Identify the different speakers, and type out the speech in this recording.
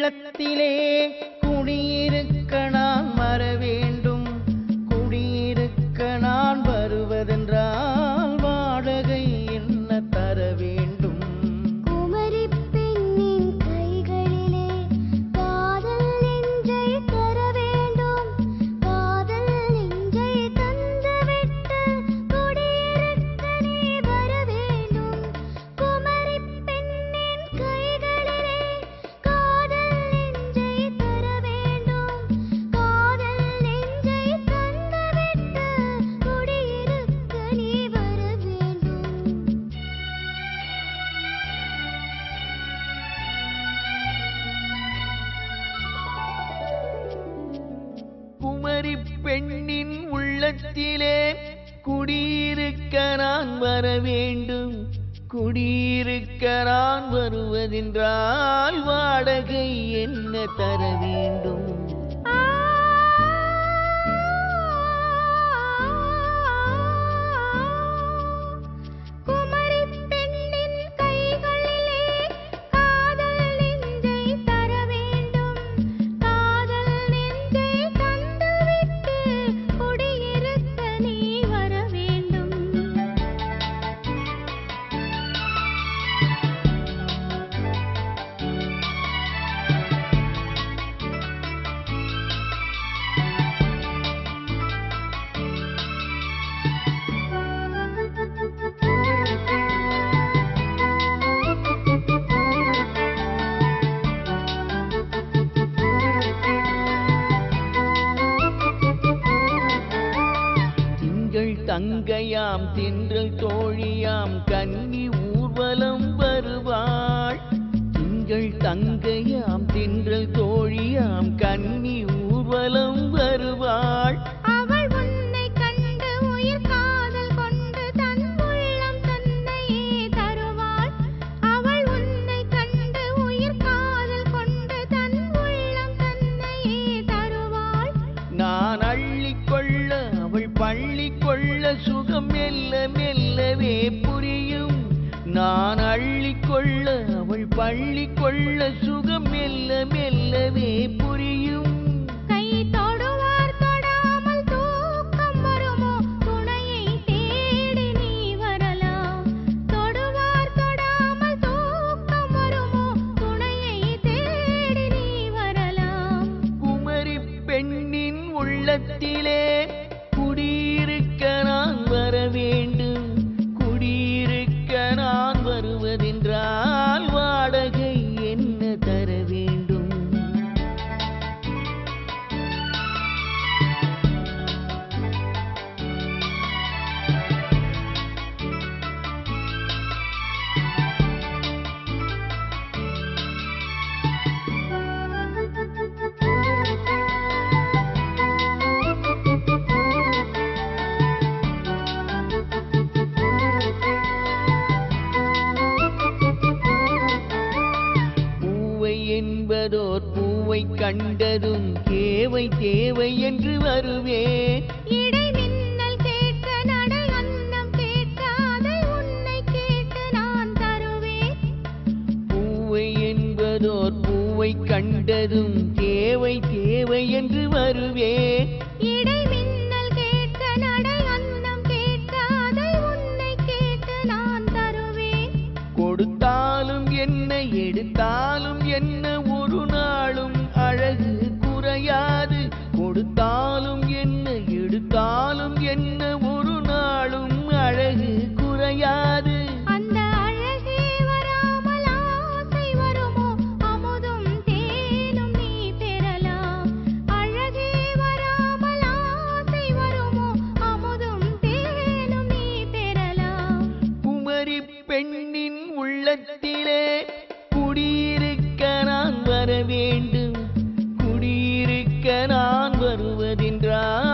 Speaker 1: உள்ளத்திலே குடியிருக்க நான் வர வேண்டும். குடியிருக்க நான் வருவதென்றால் வாடகை என்ன தர வேண்டும்?
Speaker 2: குமரி பெண்ணின் கைகளிலே காதல் நெஞ்சை தர வேண்டும். காதல் நெஞ்சை தந்துவிட்டு குடியிருக்க நீ வர வேண்டும். குமரி பெண்ணின் கைகளிலே காதல் நெஞ்சை தர வேண்டும். காதல் நெஞ்சை தந்துவிட்டு குடியிருக்க நீ வர வேண்டும்.
Speaker 1: குமரி பெண்ணின் உள்ளத்திலே குடியிருக்க நான் வர வேண்டும். குடியிருக்க நான் வருவதென்றால் வாடகை என்ன தர வேண்டும்?
Speaker 2: குமரி பெண்ணின் கைகளிலே காதல் நெஞ்சை தர வேண்டும். காதல் நெஞ்சை தந்துவிட்டு குடியிருக்க நீ வர வேண்டும்.
Speaker 1: திங்கள் தங்கையாம் தென்றல் தோழியாம் கன்னி ஊர்வலம் வருவாள். திங்கள் தங்கையாம் தென்றல் தோழியாம் கன்னி ஊர்வலம் வருவாள்.
Speaker 2: அவள் உன்னை கண்டு உயிர் காதல் கொண்டு தன் உள்ளம் தன்னையே தருவாள். அவள் உன்னை கண்டு உயிர் காதல் கொண்டு தன் உள்ளம் தன்னையே தருவாள்.
Speaker 1: நான் அள்ளிக்கொள்ள அவள் பள்ளி கொள்ள சுகம் மெல்ல மெல்லவே புரியும். நான் அள்ளிக்கொள்ள அவள் பள்ளி கொள்ள சுகம் மெல்ல மெல்லவே புரியும்.
Speaker 2: கை தொடுவார் தொடாமல் தூக்கம் வருமோ? துணையை தேடி நீ வரலாம். தொடுவார் தொடாமல் தூக்கம் வருமோ? துணையை தேடி நீ வரலாம்.
Speaker 1: குமரி பெண்ணின் உள்ளத்திலே குடியிருக்க நான் வர வேண்டும். குடியிருக்க நான் வருவதென்றால் வாடகை என்ன தர வேண்டும்? பூவை என்பதோர் பூவை கண்டதும் தேவை தேவை என்று வருவேன்.
Speaker 2: இடை மின்னல் கேட்க நடை அன்னம் கேட்க அதை உன்னை கேட்டு நான் தருவேன்.
Speaker 1: பூவை என்பதோர் பூவை கண்டதும் தேவை தேவை என்று வருவேன்.
Speaker 2: இடை மின்னல் கேட்க நடை அன்னம் கேட்க அதை உன்னை கேட்டு நான் தருவேன்.
Speaker 1: கொடுத்தாலும் என்ன எடுத்தாலும் என்ன ஒரு நாளும் அழகு குறையாது. கொடுத்தாலும் என்ன எடுத்தாலும் என்ன ஒரு நாளும் அழகு குறையாது.
Speaker 2: அந்த அழகே வராமல் ஆசை வருமோ? அமுதும் தேனும் நீ பெறலாம். அழகே வராமல் ஆசை வருமோ? அமுதும் தேனும் நீ பெறலாம்.
Speaker 1: குமரி பெண்ணின் உள்ளத்திலே குடியிருக்க நான் வர வேண்டும். குடியிருக்க நான் வருவதென்றால்